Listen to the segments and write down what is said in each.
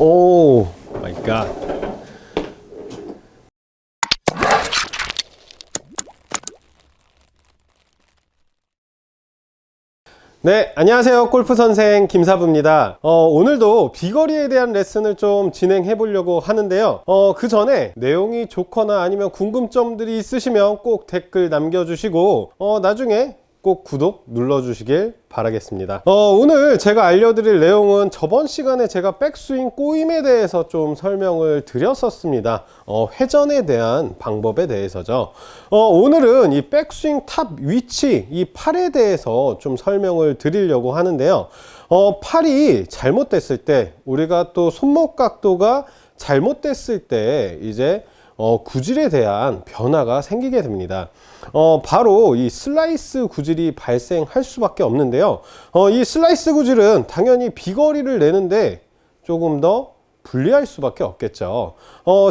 오 마이 갓. 네, 안녕하세요. 골프 선생 김사부입니다. 오늘도 비거리에 대한 레슨을 좀 진행해 보려고 하는데요. 그 전에 내용이 좋거나 아니면 궁금점들이 있으시면 꼭 댓글 남겨주시고 나중에 꼭 구독 눌러주시길 바라겠습니다. 오늘 제가 알려드릴 내용은 저번 시간에 제가 백스윙 꼬임에 대해서 좀 설명을 드렸었습니다. 회전에 대한 방법에 대해서죠. 오늘은 이 백스윙 탑 위치, 이 팔에 대해서 좀 설명을 드리려고 하는데요. 팔이 잘못됐을 때, 우리가 또 손목 각도가 잘못됐을 때 이제 구질에 대한 변화가 생기게 됩니다. 바로 이 슬라이스 구질이 발생할 수밖에 없는데요. 이 슬라이스 구질은 당연히 비거리를 내는데 조금 더 불리할 수밖에 없겠죠.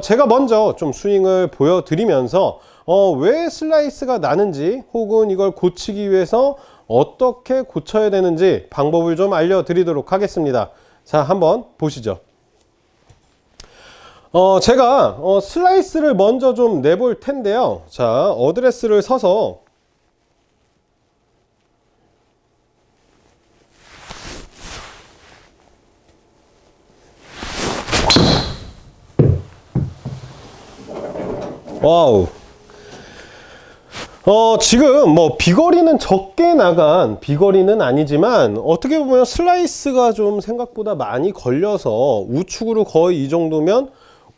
제가 먼저 좀 스윙을 보여드리면서 왜 슬라이스가 나는지, 혹은 이걸 고치기 위해서 어떻게 고쳐야 되는지 방법을 좀 알려드리도록 하겠습니다. 자, 한번 보시죠. 제가 슬라이스를 먼저 좀 내볼 텐데요. 자, 어드레스를 서서 와우. 지금 뭐 비거리는 적게 나간 비거리는 아니지만, 어떻게 보면 슬라이스가 좀 생각보다 많이 걸려서 우측으로 거의 이 정도면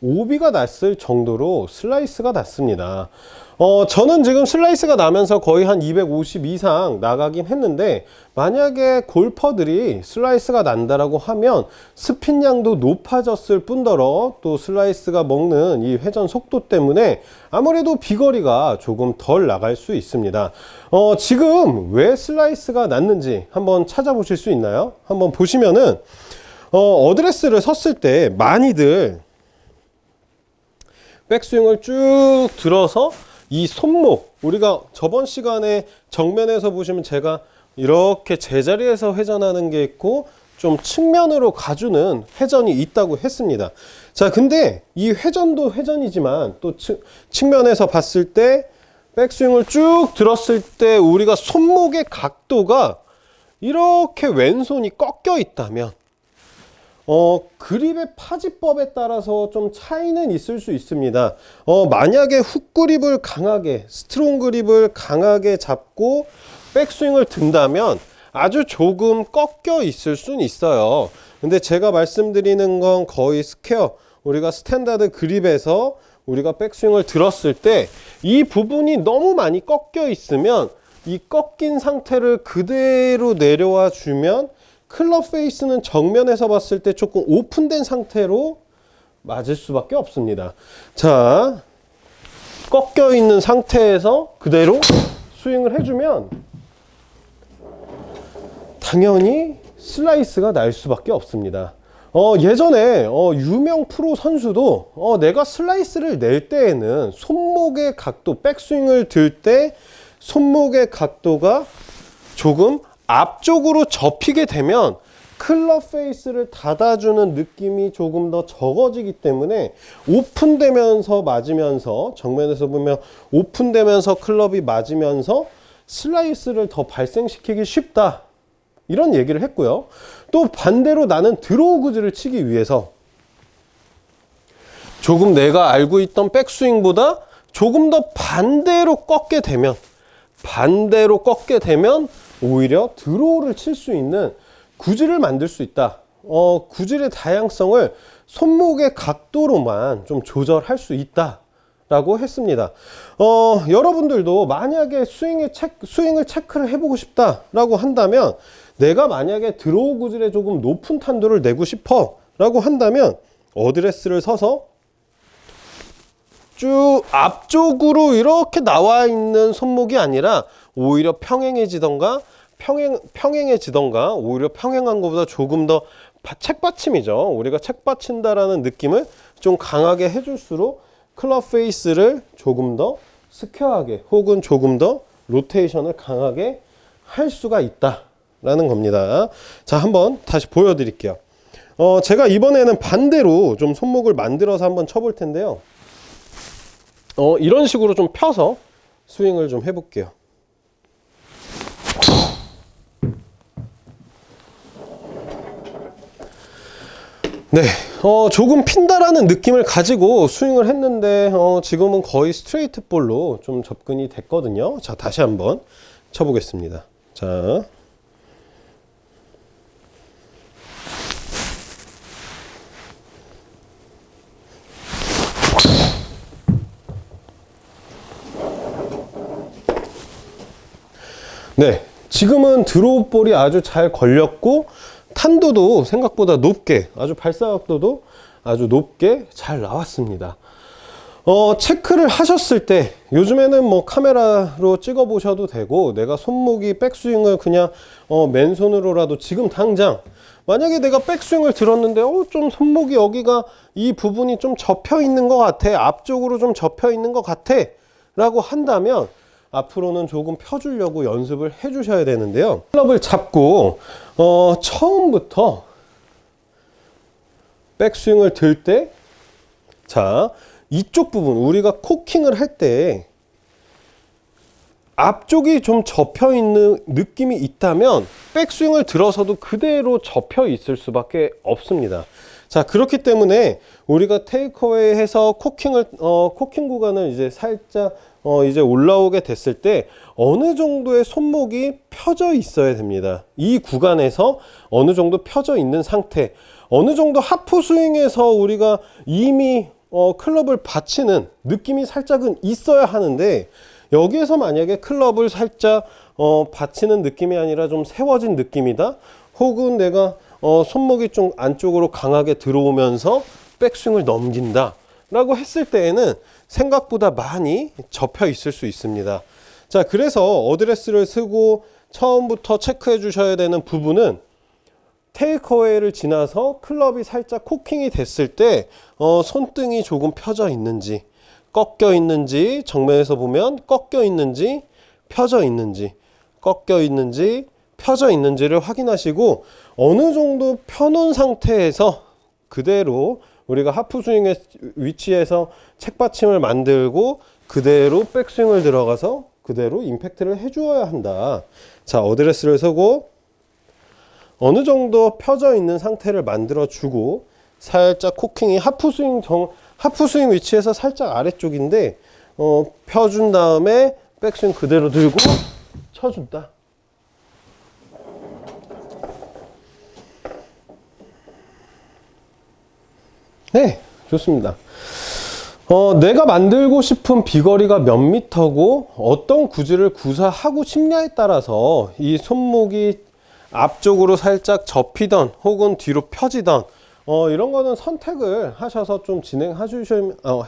오비가 났을 정도로 슬라이스가 났습니다. 저는 지금 슬라이스가 나면서 거의 한 250 이상 나가긴 했는데, 만약에 골퍼들이 슬라이스가 난다라고 하면 스핀량도 높아졌을 뿐더러 또 슬라이스가 먹는 이 회전 속도 때문에 아무래도 비거리가 조금 덜 나갈 수 있습니다. 지금 왜 슬라이스가 났는지 한번 찾아보실 수 있나요? 한번 보시면은 어드레스를 섰을 때 많이들 백스윙을 쭉 들어서 이 손목, 우리가 저번 시간에 정면에서 보시면 제가 이렇게 제자리에서 회전하는 게 있고 좀 측면으로 가주는 회전이 있다고 했습니다. 자, 근데 이 회전도 회전이지만 또 측면에서 봤을 때 백스윙을 쭉 들었을 때 우리가 손목의 각도가 이렇게 왼손이 꺾여 있다면 그립의 파지법에 따라서 좀 차이는 있을 수 있습니다. 만약에 훅 그립을 강하게, 스트롱 그립을 강하게 잡고 백스윙을 든다면 아주 조금 꺾여 있을 수는 있어요. 근데 제가 말씀드리는 건 거의 스퀘어, 우리가 스탠다드 그립에서 우리가 백스윙을 들었을 때 이 부분이 너무 많이 꺾여 있으면 이 꺾인 상태를 그대로 내려와 주면 클럽 페이스는 정면에서 봤을 때 조금 오픈된 상태로 맞을 수밖에 없습니다. 자, 꺾여 있는 상태에서 그대로 스윙을 해주면 당연히 슬라이스가 날 수밖에 없습니다. 예전에 유명 프로 선수도 내가 슬라이스를 낼 때에는 손목의 각도, 백스윙을 들 때 손목의 각도가 조금 앞쪽으로 접히게 되면 클럽 페이스를 닫아주는 느낌이 조금 더 적어지기 때문에 오픈되면서 맞으면서, 정면에서 보면 오픈되면서 클럽이 맞으면서 슬라이스를 더 발생시키기 쉽다, 이런 얘기를 했고요. 또 반대로 나는 드로우 구질을 치기 위해서 조금 내가 알고 있던 백스윙보다 조금 더 반대로 꺾게 되면 오히려 드로우를 칠 수 있는 구질을 만들 수 있다. 구질의 다양성을 손목의 각도로만 좀 조절할 수 있다 라고 했습니다. 여러분들도 만약에 스윙을 체크를 해보고 싶다 라고 한다면, 내가 만약에 드로우 구질에 조금 높은 탄도를 내고 싶어 라고 한다면 어드레스를 서서 쭉 앞쪽으로 이렇게 나와 있는 손목이 아니라 오히려 평행해지던가 오히려 평행한 것보다 조금 더 책받침이죠. 우리가 책받친다라는 느낌을 좀 강하게 해줄수록 클럽 페이스를 조금 더 스퀘어하게, 혹은 조금 더 로테이션을 강하게 할 수가 있다라는 겁니다. 자, 한번 다시 보여드릴게요. 제가 이번에는 반대로 좀 손목을 만들어서 한번 쳐볼 텐데요. 이런 식으로 좀 펴서 스윙을 좀 해볼게요. 네, 조금 핀다라는 느낌을 가지고 스윙을 했는데 지금은 거의 스트레이트 볼로 좀 접근이 됐거든요. 자, 다시 한번 쳐보겠습니다. 자, 네, 지금은 드로우 볼이 아주 잘 걸렸고 탄도도 생각보다 높게, 아주 발사각도도 아주 높게 잘 나왔습니다. 체크를 하셨을 때 요즘에는 뭐 카메라로 찍어 보셔도 되고, 내가 손목이 백스윙을 그냥 맨손으로라도 지금 당장 만약에 내가 백스윙을 들었는데 좀 손목이 여기가 이 부분이 좀 접혀 있는 것 같아, 앞쪽으로 좀 접혀 있는 것 같아 라고 한다면 앞으로는 조금 펴주려고 연습을 해 주셔야 되는데요. 클럽을 잡고 처음부터 백스윙을 들 때, 자, 이쪽 부분 우리가 코킹을 할 때 앞쪽이 좀 접혀 있는 느낌이 있다면 백스윙을 들어서도 그대로 접혀 있을 수밖에 없습니다. 자, 그렇기 때문에 우리가 테이크어웨이 해서 코킹 구간을 이제 살짝 이제 올라오게 됐을 때 어느 정도의 손목이 펴져 있어야 됩니다. 이 구간에서 어느 정도 펴져 있는 상태, 어느 정도 하프 스윙에서 우리가 이미 클럽을 받치는 느낌이 살짝은 있어야 하는데, 여기에서 만약에 클럽을 살짝 받치는 느낌이 아니라 좀 세워진 느낌이다, 혹은 내가 손목이 좀 안쪽으로 강하게 들어오면서 백스윙을 넘긴다 라고 했을 때에는 생각보다 많이 접혀 있을 수 있습니다. 자, 그래서 어드레스를 쓰고 처음부터 체크해 주셔야 되는 부분은 테이크어웨이를 지나서 클럽이 살짝 코킹이 됐을 때 손등이 조금 펴져 있는지, 꺾여 있는지, 정면에서 보면 꺾여 있는지, 펴져 있는지, 꺾여 있는지, 펴져 있는지를 확인하시고, 어느 정도 펴놓은 상태에서 그대로 우리가 하프 스윙의 위치에서 책받침을 만들고 그대로 백스윙을 들어가서 그대로 임팩트를 해주어야 한다. 자, 어드레스를 서고 어느 정도 펴져 있는 상태를 만들어 주고, 살짝 코킹이 하프 스윙 위치에서 살짝 아래쪽인데 펴준 다음에 백스윙 그대로 들고 쳐준다. 네, 좋습니다. 내가 만들고 싶은 비거리가 몇 미터고 어떤 구질을 구사하고 싶냐에 따라서 이 손목이 앞쪽으로 살짝 접히던 혹은 뒤로 펴지던 이런 거는 선택을 하셔서 좀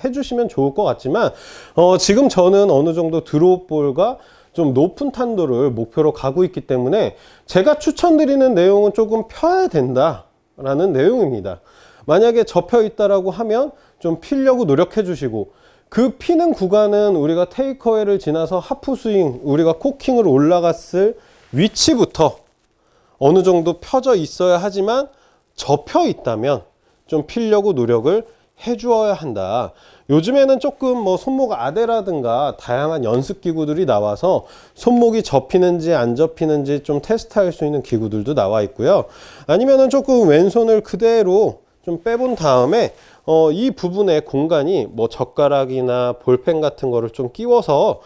해주시면 좋을 것 같지만, 지금 저는 어느 정도 드로우 볼과 좀 높은 탄도를 목표로 가고 있기 때문에 제가 추천드리는 내용은 조금 펴야 된다라는 내용입니다. 만약에 접혀 있다라고 하면 좀 피려고 노력해 주시고, 그 피는 구간은 우리가 테이크어웨이를 지나서 하프 스윙, 우리가 코킹으로 올라갔을 위치부터 어느 정도 펴져 있어야 하지만 접혀 있다면 좀 피려고 노력을 해 주어야 한다. 요즘에는 조금 뭐 손목 아대라든가 다양한 연습 기구들이 나와서 손목이 접히는지 안 접히는지 좀 테스트할 수 있는 기구들도 나와 있고요. 아니면은 조금 왼손을 그대로 좀 빼본 다음에 이 부분에 공간이 뭐 젓가락이나 볼펜 같은 거를 좀 끼워서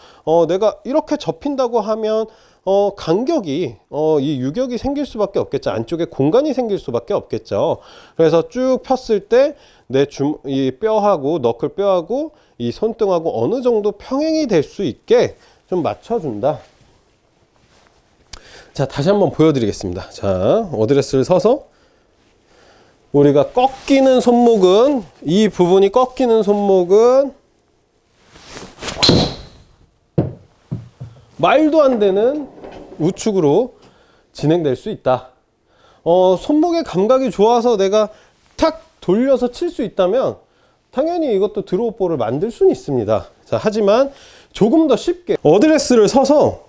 내가 이렇게 접힌다고 하면 간격이 이 유격이 생길 수밖에 없겠죠. 안쪽에 공간이 생길 수밖에 없겠죠. 그래서 쭉 폈을 때 내 이 뼈하고 너클 뼈하고 이 손등하고 어느 정도 평행이 될 수 있게 좀 맞춰준다. 자, 다시 한번 보여드리겠습니다. 자, 어드레스를 서서 우리가 꺾이는 손목은, 이 부분이 꺾이는 손목은 말도 안 되는 우측으로 진행될 수 있다. 손목의 감각이 좋아서 내가 탁 돌려서 칠 수 있다면 당연히 이것도 드로우 볼을 만들 수는 있습니다. 자, 하지만 조금 더 쉽게 어드레스를 서서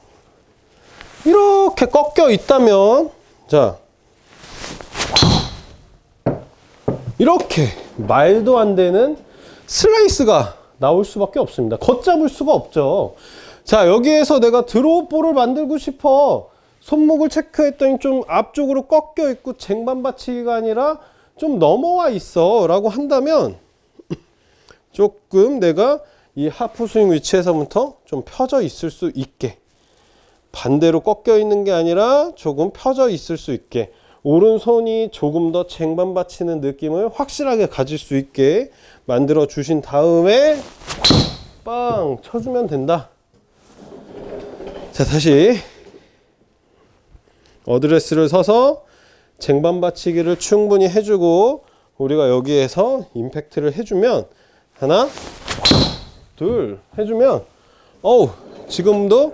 이렇게 꺾여 있다면, 자, 이렇게 말도 안 되는 슬라이스가 나올 수밖에 없습니다. 걷잡을 수가 없죠. 자, 여기에서 내가 드로우볼을 만들고 싶어. 손목을 체크했더니 좀 앞쪽으로 꺾여 있고 쟁반 받치기가 아니라 좀 넘어와 있어 라고 한다면 조금 내가 이 하프 스윙 위치에서부터 좀 펴져 있을 수 있게, 반대로 꺾여 있는 게 아니라 조금 펴져 있을 수 있게, 오른손이 조금 더 쟁반 받치는 느낌을 확실하게 가질 수 있게 만들어 주신 다음에 빵 쳐주면 된다. 자, 다시 어드레스를 서서 쟁반 받치기를 충분히 해주고 우리가 여기에서 임팩트를 해주면, 하나 둘 해주면, 어우, 지금도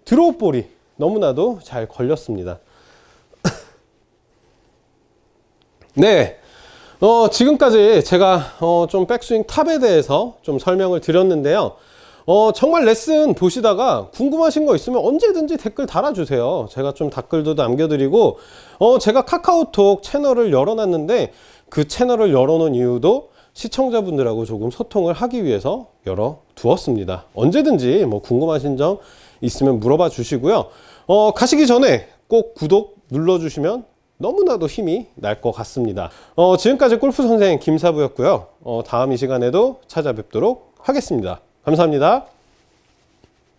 드로우 볼이 너무나도 잘 걸렸습니다. 네, 지금까지 제가 좀 백스윙 탑에 대해서 좀 설명을 드렸는데요. 정말 레슨 보시다가 궁금하신 거 있으면 언제든지 댓글 달아주세요. 제가 좀 댓글도 남겨드리고, 제가 카카오톡 채널을 열어놨는데 그 채널을 열어놓은 이유도 시청자분들하고 조금 소통을 하기 위해서 열어두었습니다. 언제든지 뭐 궁금하신 점 있으면 물어봐 주시고요. 가시기 전에 꼭 구독 눌러주시면 너무나도 힘이 날 것 같습니다. 지금까지 골프 선생 김사부였고요. 다음 이 시간에도 찾아뵙도록 하겠습니다. 감사합니다.